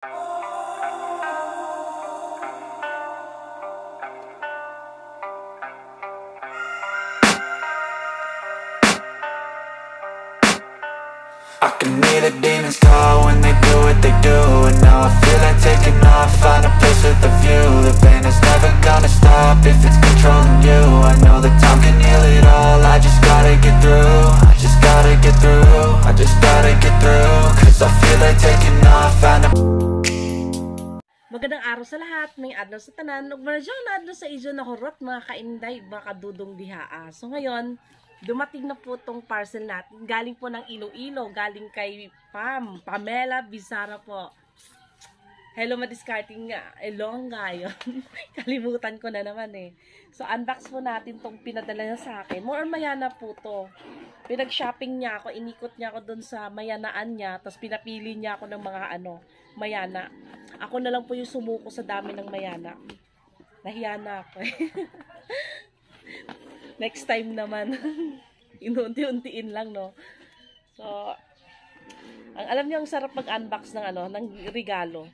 I can hear the demons call when they do what they do. And now I feel like taking off, find a place with a view. The pain is never gonna stop if it's controlling you. I know that time can heal it all, I just gotta get through. I just gotta get through, I just gotta get through. Cause I feel like taking off, find a... Magandang araw sa lahat, may adlaw sa tanan, ug maradyo na adlaw sa ijo na horot mga kainday, mga kadudong dihaa. So ngayon, dumating na po tong parcel natin. Galing po ng Iloilo, galing kay Pamela Bizarra po. Hello, madiscarding nga, Ilongga yun. Kalimutan ko na naman eh. So unbox po natin tong pinadala niya sa akin. More on Mayana po to. Pinag-shopping niya ako, inikot niya ako dun sa Mayanaan niya, tapos pinapili niya ako ng mga Mayana. Ako na lang po yung sumuko sa dami ng Mayana. Nahiya na ako eh. Next time naman. Inunti-untiin lang, no? So, ang alam niyo, ang sarap mag-unbox ng ng regalo.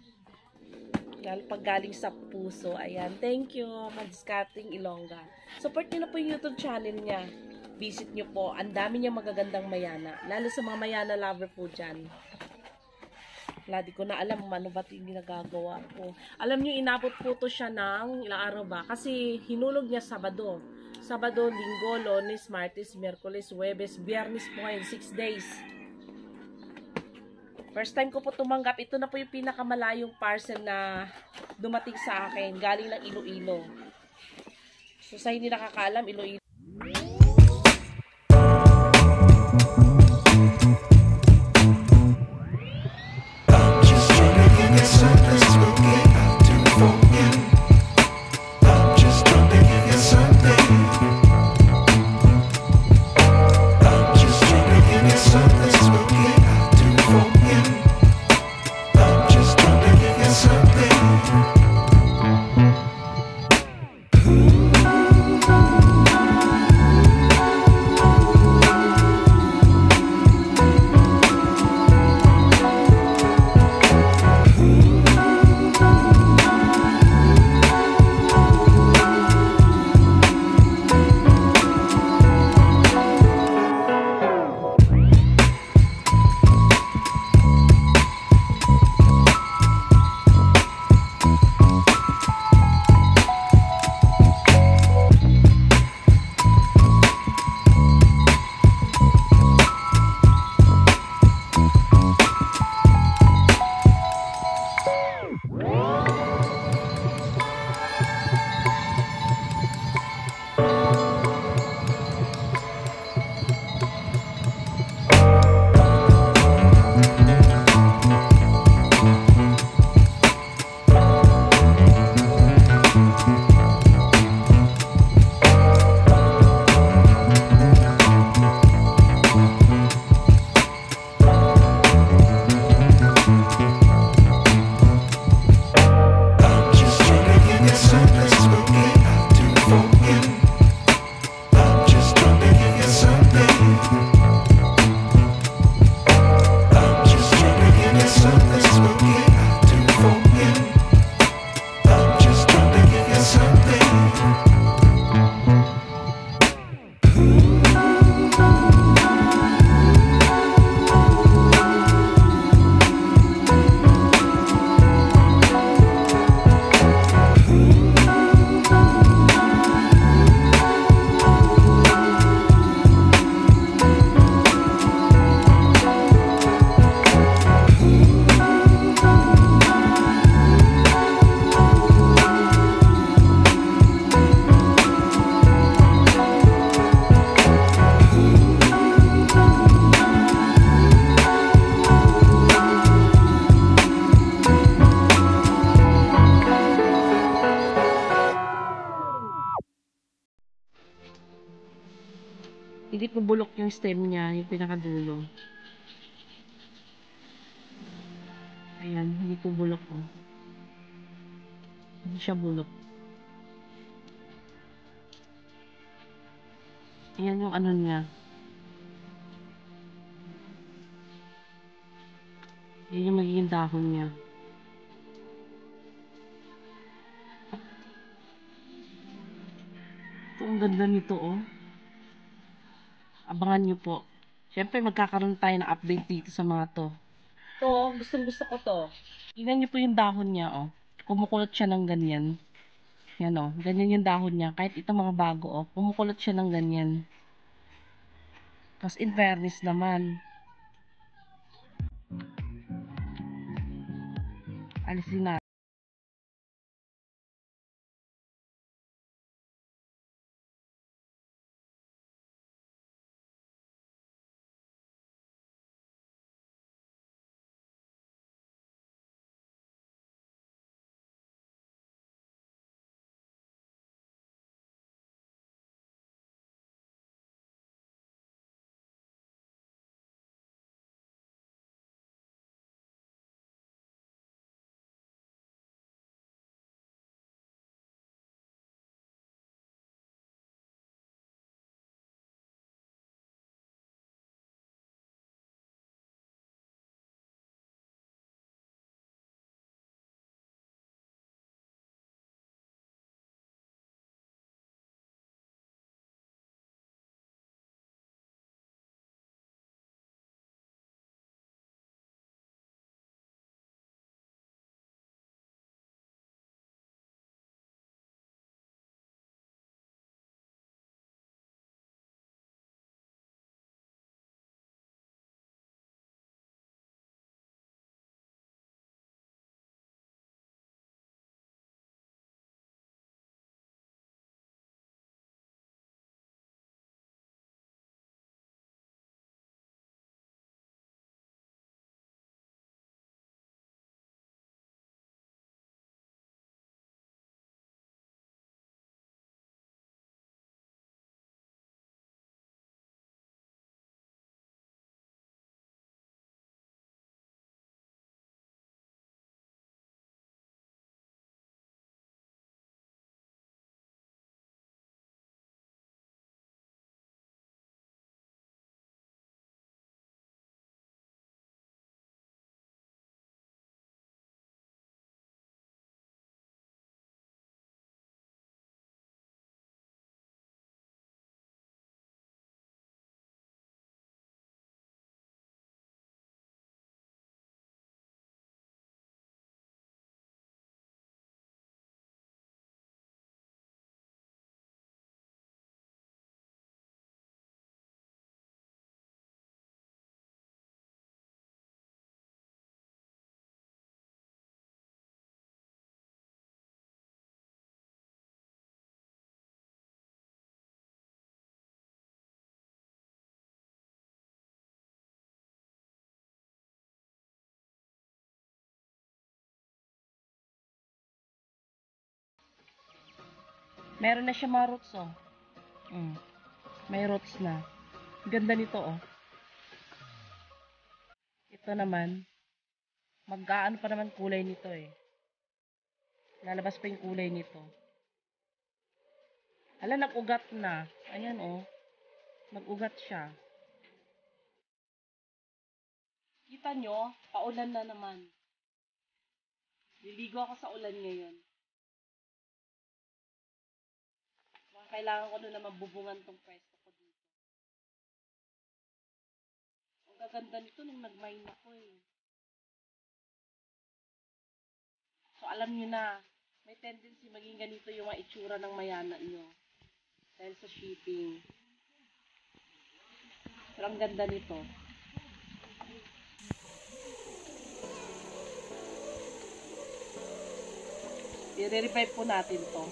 Pag galing sa puso. Ayan. Thank you, Madiscarding Ilongga. Support niyo na po yung YouTube channel niya. Visit niyo po. Ang dami niya magagandang Mayana. Lalo sa mga Mayana lover po dyan. Wala, di ko na alam ano ba't hindi nagagawa ko. Alam niyo, inabot po to siya ng ilang araw ba? Kasi hinulog niya Sabado. Sabado, Linggo, Lunes, Martes, Miyerkules, Huwebes, Biyernes po ngayon. 6 days. First time ko po tumanggap. Ito na po yung pinakamalayong parcel na dumating sa akin. Galing ng Iloilo. So sa hindi nakakaalam, Iloilo. Hindi po bulok yung stem niya, yung pinakadulo. Ayan, hindi po bulok po. Hindi siya bulok. Ayan yung ano niya. Yan yung magiging dahon niya. Ang ganda nito, oh. Abangan nyo po. Siyempre, magkakaroon tayo ng update dito sa mga to. To, gustong gusto ko to. Tingnan nyo po yung dahon niya, oh. Kumukulot siya ng ganyan. Yan, oh. Ganyan yung dahon niya. Kahit itong mga bago, oh. Kumukulot siya ng ganyan. Tapos in fairness naman. Alisin natin. Meron na siya mga roots, oh. May roots na. Ganda nito, oh. Ito naman, mag-aano pa naman kulay nito, eh. Lalabas pa yung kulay nito. Hala, nag-ugat na. Ayan, oh. Nag-ugat siya. Kita nyo, paulan na naman. Liligo ako sa ulan ngayon. Kailangan ko na mabubungan tong pwesto ko dito. Ang gaganda nito nung nag-mine ako, eh. So, alam nyo na, may tendency maging ganito yung mga itsura ng mayana nyo. Dahil sa shipping. Pero ang ganda nito. I-revive po natin to.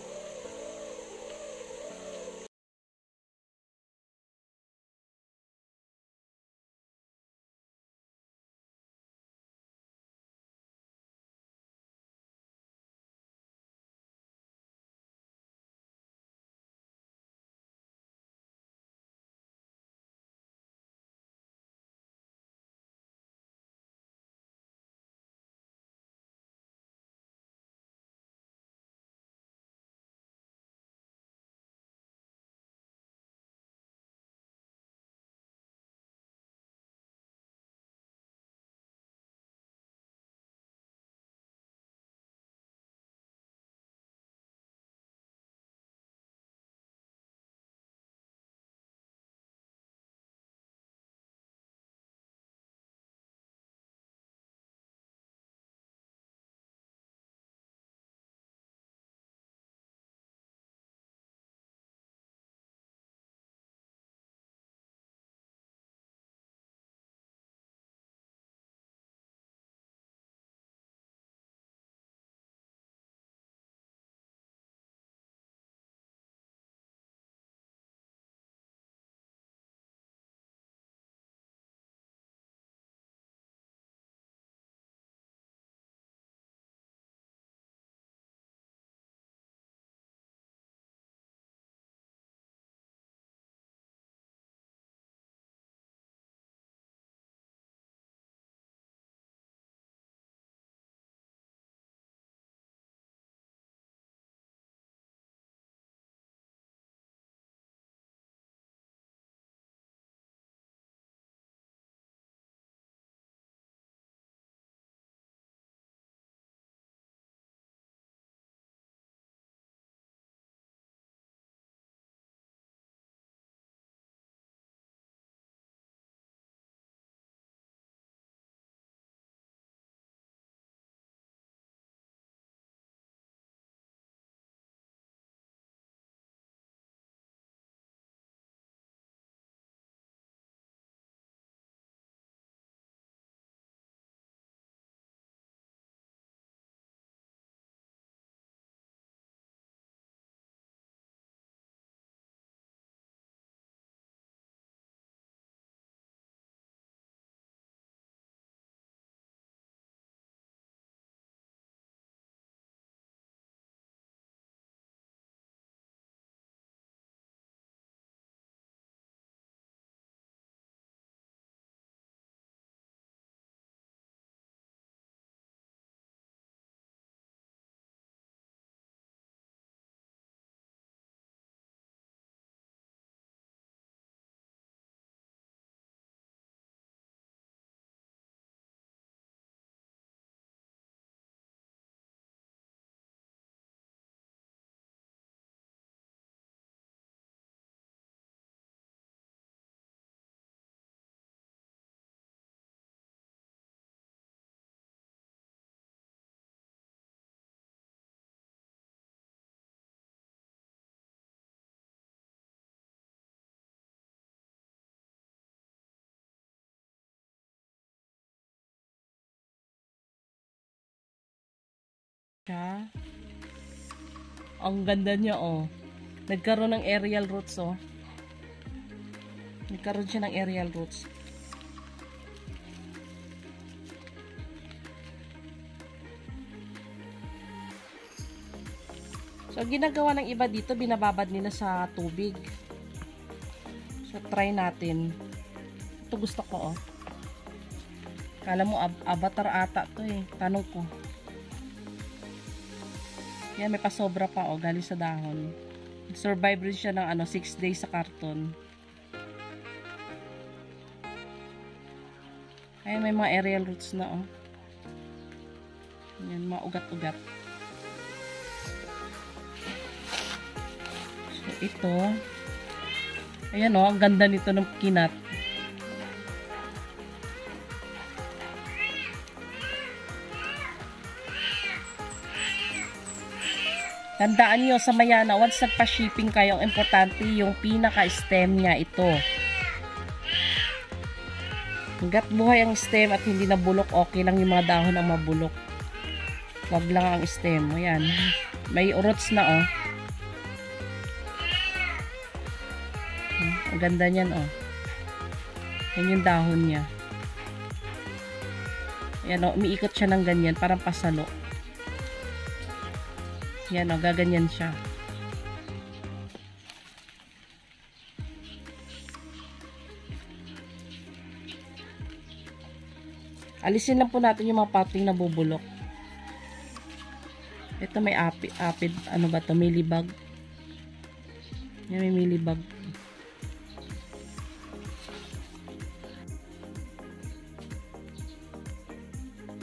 Siya. Ang ganda niya, oh. Nagkaroon ng aerial roots, oh. Nagkaroon siya ng aerial roots. So, ginagawa ng iba dito, binababad nila sa tubig. So, try natin. Ito gusto ko, oh. Kala mo, avatar ata to eh. Tanong ko. Yan, may pasobra pa, oh, galing sa dahon. Survive rin siya ng 6 days sa karton. Ayan, may mga aerial roots na, oh. Yan, mga ugat-ugat. So, ito. Ayan, oh, ang ganda nito ng kinat. Tandaan nyo sa Mayana, once nagpa-shipping kayo, ang importante yung pinaka-stem niya, ito. Hanggat buhay ang stem at hindi nabulok, okay lang yung mga dahon ang mabulok. Wag lang ang stem. Ayan. May roots na, oh. Ang ganda niyan, oh. Yan yung dahon niya. Ayan, oh. Umiikot siya ng ganyan, parang pasalo. Yan, o, gaganyan siya. Alisin lang po natin yung mga pating na bubulok. Ito may apid, ano ba to? Milibag. Yan, may milibag.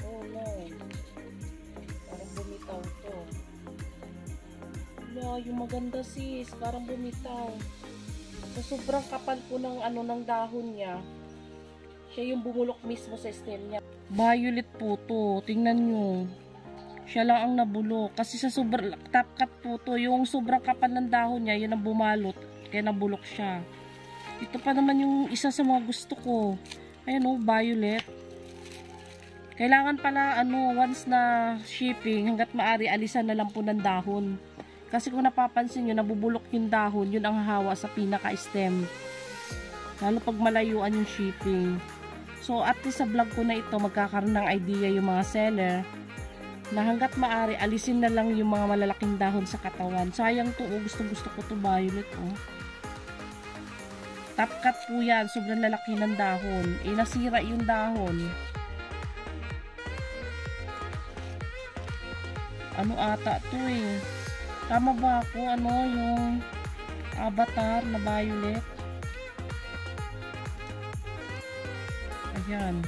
Oh no. Parang bumitaw to. Yung maganda sis, parang bumitaw. So, sobrang kapal po ng ng dahon niya. Siya yung bumulok mismo sa stem niya. Violet po to. Tingnan nyo. Siya lang ang nabulok. Kasi sa sobrang top cut po to. Yung sobrang kapal ng dahon niya, yun ang bumalot. Kaya nabulok siya. Ito pa naman yung isa sa mga gusto ko. Ayan o, violet. Kailangan pala, once na shipping, hanggat maaari, alisan na lang po ng dahon. Kasi kung napapansin nyo, nabubulok yung dahon, yun ang hawa sa pinaka-stem. Lalo pag malayuan yung shipping. So, at least sa vlog ko na ito, magkakaroon ng idea yung mga seller na hanggat maaari, alisin na lang yung mga malalaking dahon sa katawan. Sayang to, oh. Gusto ko to violet, oh. Top cut po yan. Sobrang lalaki ng dahon. Nasira yung dahon. Ano ata to eh. Tama ba ako? Yung avatar na violet? Ayan.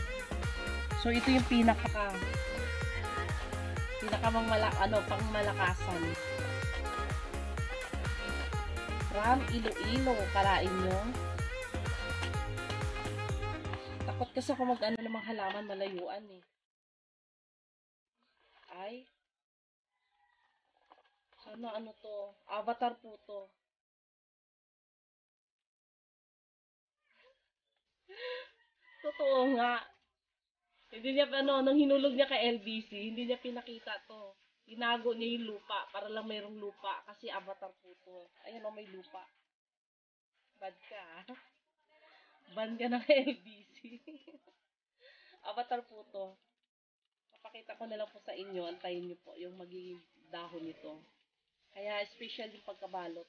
So, ito yung pangmalakasan. From Iloilo, kalain nyo. Takot kasi ako namang halaman, malayuan eh. Ay. Ano to? Avatar po to. Totoo nga. Hindi niya, nung hinulog niya kay LBC, hindi niya pinakita to. Inago niya yung lupa, para lang mayroong lupa. Kasi avatar po to. Ayan o, may lupa. Bad ka, ban ka ng LBC. Avatar po to. Papakita ko na lang po sa inyo. Antayin niyo po yung magiging dahon nito. Kaya special yung pagkabalot.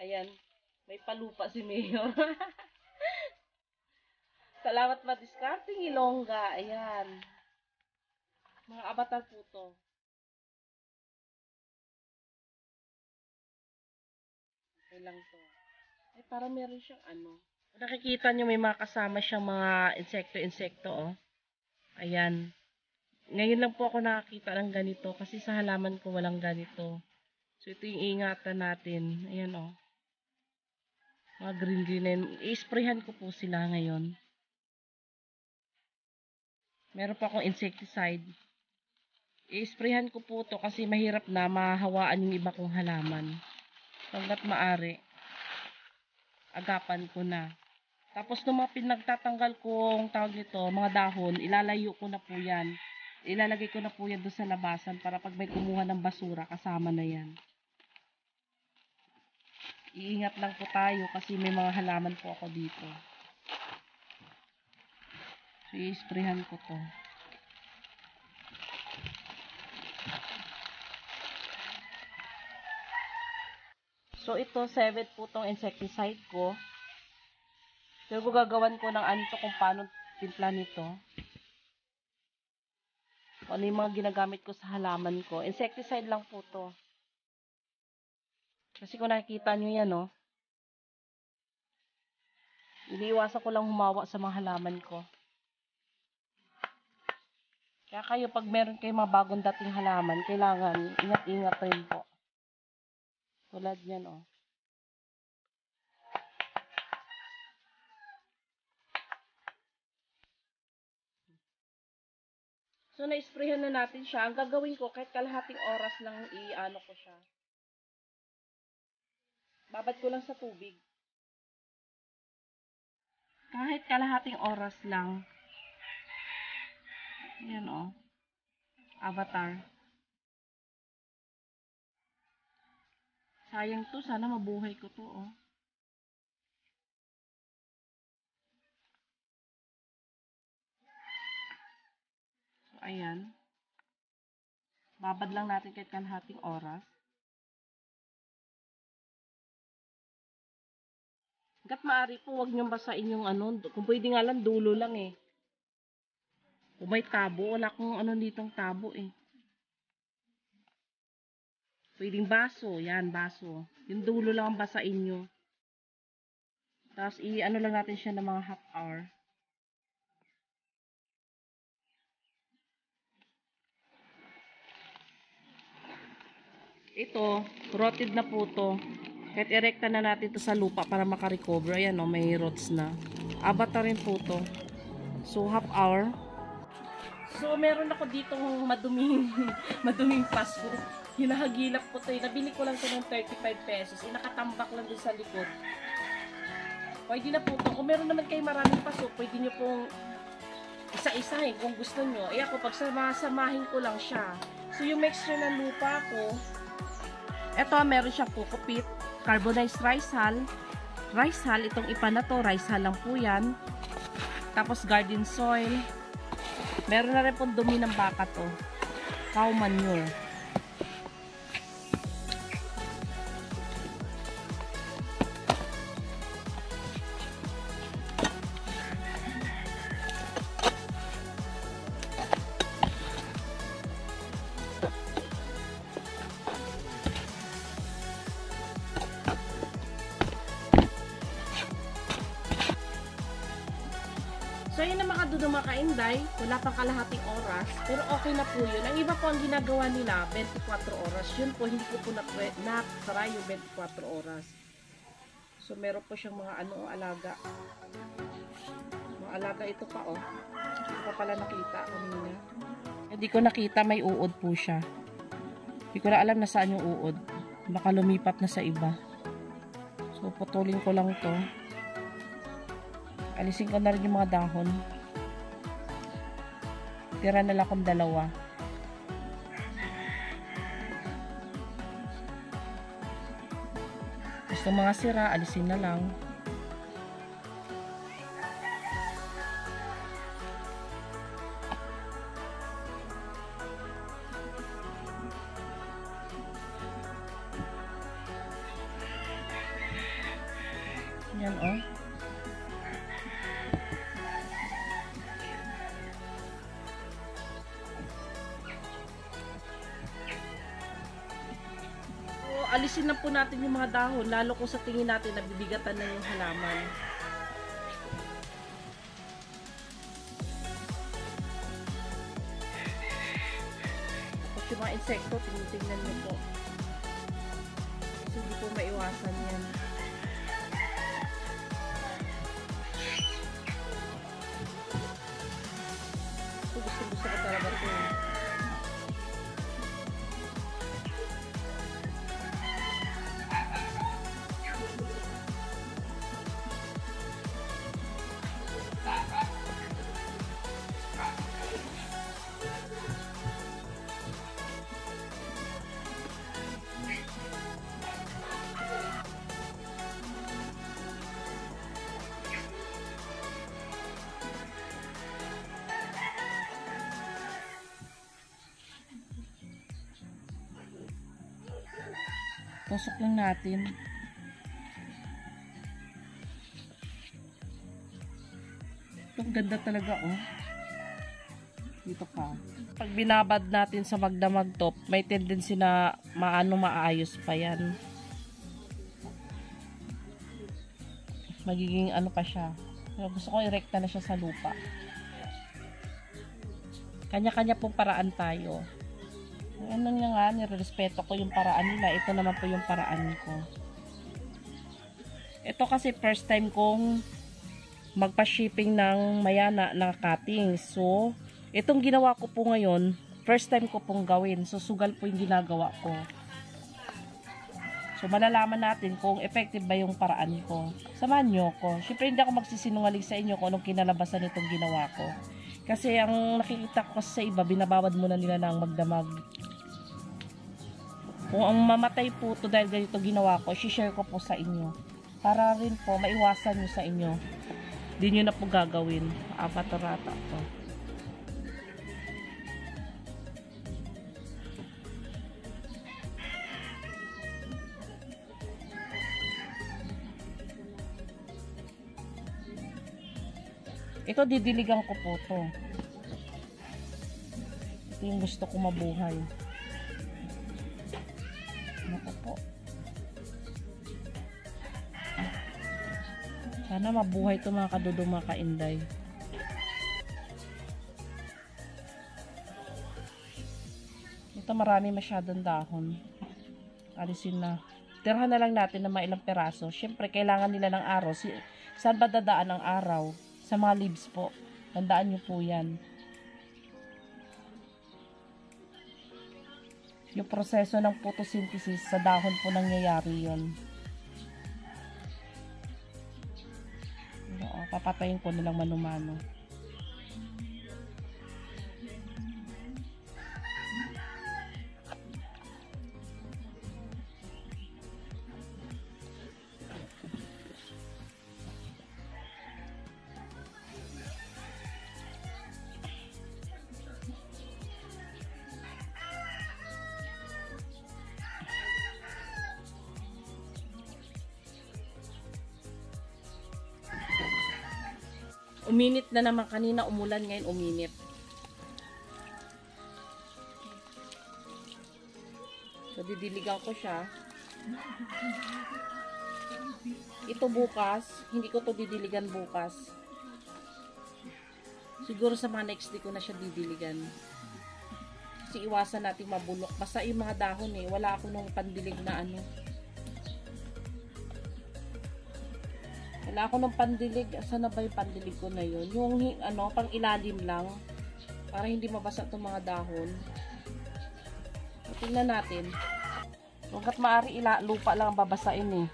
Ayan. May palupa si Mayor. Salamat madiskarting Ilongga. Ayan. Mga avatar po to. Okay lang to. Ay, parang meron siyang Nakikita nyo may mga kasama siyang mga insekto-insekto, oh. Ayan. Ngayon lang po ako nakakita ng ganito kasi sa halaman ko walang ganito. So, ito yung ingatan natin. Ayan, oh. Mga green-green. I-sprayhan ko po sila ngayon. Meron pa akong insecticide. I-sprayhan ko po to kasi mahirap na mahawaan yung iba kong halaman. Hanggat maaari, agapan ko na. Tapos nung mga pinagtatanggal kong tawag nito, mga dahon, ilalayo ko na po yan. Ilalagay ko na po yan doon sa labasan para pag may kumuha ng basura, kasama na yan. Iingat lang po tayo kasi may mga halaman po ako dito. So, i-sprayhan ko to. So, ito, 7 po tong insecticide ko. Pero gagawan ko ng anito kung paano timpla nito. Kung ano yung mga ginagamit ko sa halaman ko. Insecticide lang po to. Kasi kung nakikita nyo yan, no? Iniiwasan ko lang humawa sa mga halaman ko. Kaya kayo, pag meron kayong mga bagong dating halaman, kailangan ingat-ingat rin po. Tulad yan, oh. So, na-sprayhan na natin siya. Ang gagawin ko, kahit kalahating oras lang i-ano ko siya. Babad ko lang sa tubig. Kahit kalahating oras lang. Yan, oh. Avatar. Sayang to. Sana mabuhay ko to, oh. So, ayan. Babad lang natin kahit kalahating oras. Hanggat maaari po, huwag niyong basain yung ano. Kung pwede nga lang, dulo lang eh. Kung may tabo, wala kong ano ditong tabo eh. Pwedeng baso. Yan, baso. Yung dulo lang ang basain nyo. Tapos, i-ano lang natin siya ng mga half hour. Ito, rotted na po to. Kahit erekta na natin to sa lupa para makarecover. Ayan o, may roots na. Avatar rin po to. So, half hour. So, meron ako ditong maduming paso. Hinahagilap ko to. Nabili ko lang to ng 35 pesos. Nakatambak lang din sa likod. Pwede na po to. Kung meron naman kayo maraming paso, pwede nyo pong isa-isa eh, kung gusto nyo. Eh ako, pagsamahin ko lang siya. So, yung mixture ng lupa ko, eto, meron siya po kupit, carbonized rice hull. Rice hull, itong ipa na to, rice hull lang po yan. Tapos, garden soil. Meron na rin pong dumi ng baka to. Cow manure. So, yun na mga dudong mga kainday. Wala pang kalahating oras. Pero okay na po yun. Ang iba po ang ginagawa nila, 24 oras. Yun po, hindi ko po natry yung 24 oras. So, meron po siyang mga alaga. Mga alaga ito pa, oh. Hindi ko pala nakita kanina. Hindi ko nakita, may uod po siya. Hindi ko na alam na saan yung uod. Baka lumipat na sa iba. So, putulin ko lang to. Alisin ko na rin yung mga dahon. Tira na lang akong dalawa. Gusto mga sira, alisin na lang. Yan, oh. Alisin na po natin yung mga dahon, lalo kung sa tingin natin nabibigatan na yung halaman. Tapos yung mga insekto, tinitingnan nyo po. Kasi hindi po maiwasan yan. So, gusto ko talaga ito. Tusok lang natin. Ang ganda talaga, oh. Dito ka. Pag binabad natin sa magdamag to, may tendency na maayos pa yan. Magiging ano pa siya. Pero gusto ko i-rekta na siya sa lupa. Kanya-kanya pong paraan tayo. Ano nga nga, nirespeto ko yung paraan nila. Ito naman po yung paraan ko. Ito kasi first time kong magpa-shipping ng mayana na cutting. So, itong ginawa ko po ngayon, first time ko pong gawin. So, sugal po yung ginagawa ko. So, malalaman natin kung effective ba yung paraan ko. Samahan nyo ko. Siyempre, hindi ako magsisinungaling sa inyo kung anong kinalabasan itong ginawa ko. Kasi, ang nakikita ko sa iba, binabawad muna nila ng magdamag. Kung ang mamatay po ito dahil ganito ginawa ko, share ko po sa inyo. Para rin po, maiwasan nyo sa inyo. Hindi nyo na po gagawin. Apatorata to. Ito, didiligan ko po to. Ito yung gusto ko mabuhay. Ano po? Sana mabuhay to mga kadudong, mga kainday. Ito marami masyadong dahon. Alisin na. Tirahan na lang natin ng mga ilang peraso. Siyempre, kailangan nila ng araw. Saan ba dadaan ang araw? Sa mga leaves po. Tandaan nyo po yan. Yung proseso ng photosynthesis sa dahon po nangyayari yun. Papatayin ko na lang mano-mano. Uminit na naman kanina, umulan, ngayon uminit. So, didiligan ko siya. Ito bukas, hindi ko to didiligan bukas. Siguro sa mga next day ko na siya didiligan. Kasi iwasan natin mabulok. Basta yung mga dahon eh, wala ako nung pandilig na ano. Wala ako ng pandilig. Saan na ba yung pandilig ko na yun? Yung ano, pang ilalim lang. Para hindi mabasa itong mga dahon. Tingnan natin. Hanggat maaari, lupa lang babasain eh.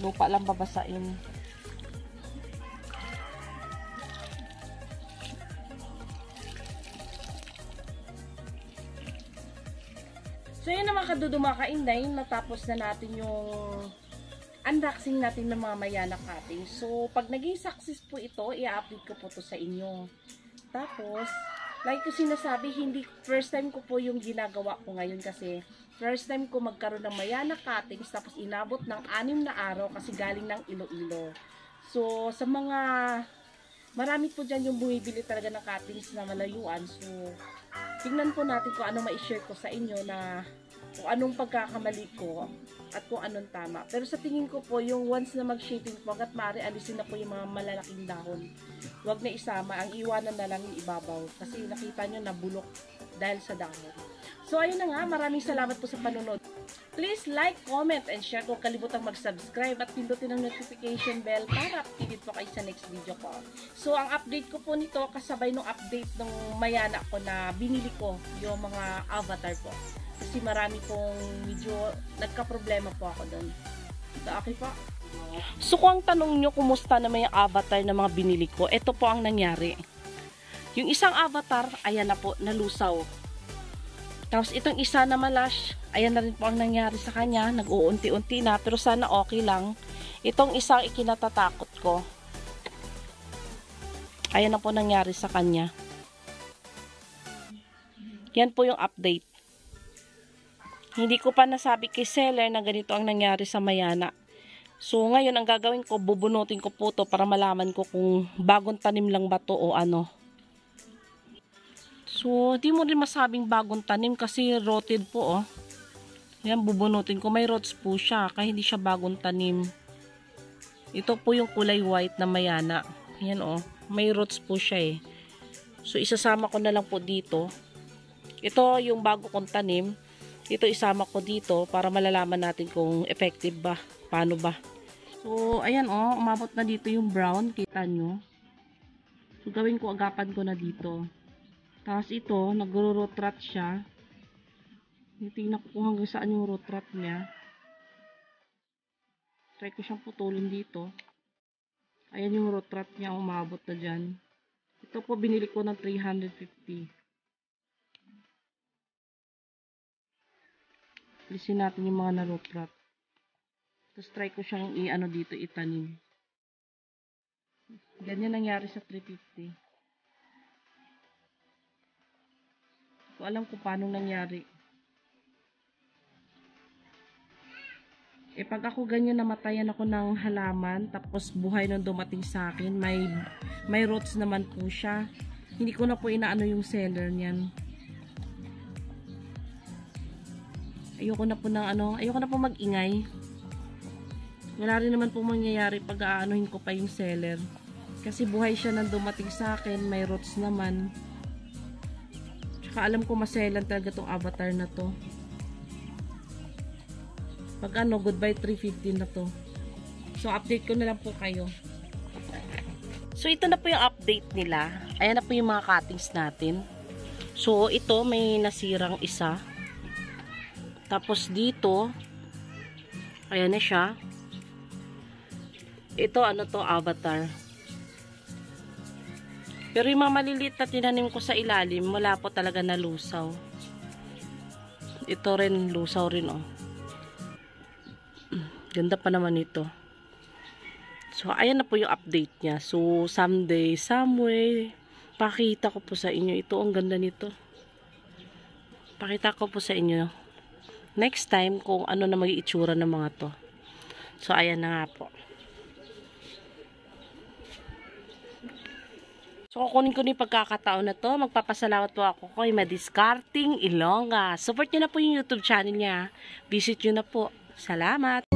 Lupa lang babasain. So yun naman kadudong mga kainday. Natapos na natin yung unboxing natin ng mga mayana cutting. So, pag naging success po ito, i-update ko po to sa inyo. Tapos, like ko sinasabi, hindi first time ko po yung ginagawa ko ngayon kasi first time ko magkaroon ng mayana cuttings tapos inabot ng 6 na araw kasi galing ng Iloilo. So, sa mga marami po dyan yung bumibili talaga ng cuttings na malayuan. So, tingnan po natin kung ano ma-share ko sa inyo na kung anong pagkakamali ko at kung anong tama. Pero sa tingin ko po, yung once na mag-shaping po, hanggat maaari, alisin na po yung mga malalaking dahon. Huwag na isama. Ang iwanan na lang yung ibabaw. Kasi nakita nyo na bulok dahil sa dahon. So, ayun na nga. Maraming salamat po sa panunod. Please like, comment, and share. Kung kalibutang mag-subscribe at pindutin ang notification bell para updated po kayo sa next video ko. So, ang update ko po nito, kasabay ng update ng mayana ko na binili ko yung mga avatar po. Kasi marami pong medyo nagka-problema po ako doon. Okay po. So kung ang tanong nyo kumusta naman yung avatar na mga binili ko, ito po ang nangyari. Yung isang avatar, ayan na po, nalusaw. Tapos itong isa na malash, ayan na rin po ang nangyari sa kanya. Nag-uunti-unti na, pero sana okay lang. Itong isang ikinatatakot ko, ayan na po nangyari sa kanya. Yan po yung update. Hindi ko pa nasabi kay seller na ganito ang nangyari sa Mayana. So, ngayon, ang gagawin ko, bubunutin ko po to para malaman ko kung bagong tanim lang ba to o ano. So, di mo rin masabing bagong tanim kasi rotted po, oh. Yan, bubunutin ko. May roots po siya, kaya hindi siya bagong tanim. Ito po yung kulay white na Mayana. Yan, oh. May roots po siya, eh. So, isasama ko na lang po dito. Ito yung bago kong tanim. Ito isama ko dito para malalaman natin kung effective ba. Paano ba. So, ayan, oh. Umabot na dito yung brown. Kita nyo. So, gawin ko, agapan ko na dito. Tapos ito, nagro-root rot siya. Tingnan ko kung hanggang saan yung root rot niya. Try ko siyang putulin dito. Ayan yung root rot niya, umabot na dyan. Ito po, binili ko ng 350. Lisin natin yung mga na-root rot. Tapos try ko siyang i-ano dito, itanim. Ganyan nangyari sa 350. So, alam ko paano nangyari. Pag ako ganyan namatayan ako ng halaman, tapos buhay nung dumating sa akin, may roots naman po siya. Hindi ko na po inaano yung seller niyan. Ayoko na po mag-ingay. Wala rin naman po mangyayari pag aanuhin ko pa yung seller. Kasi buhay siya nang dumating sa akin, may roots naman. Tsaka alam ko maselan talaga tong avatar na to. Pag goodbye 350 na to. So, update ko na lang po kayo. So, ito na po yung update nila. Ayan na po yung mga cuttings natin. So, ito may nasirang isa. Tapos dito, ayan na siya. Ito, avatar. Pero yung mga maliliit na tinanim ko sa ilalim, wala po talaga na lusaw. Ito rin, lusaw rin, oh. Ganda pa naman ito. So, ayan na po yung update niya. So, someday, somewhere, pakita ko po sa inyo. Ito, ang ganda nito. Pakita ko po sa inyo. Next time, kung ano na maging itsura ng mga to. So, ayan na nga po. So, kukunin ko na yung pagkakataon na to. Magpapasalamat po ako kay Madiskarting Ilongga. Support nyo na po yung YouTube channel niya. Visit nyo na po. Salamat!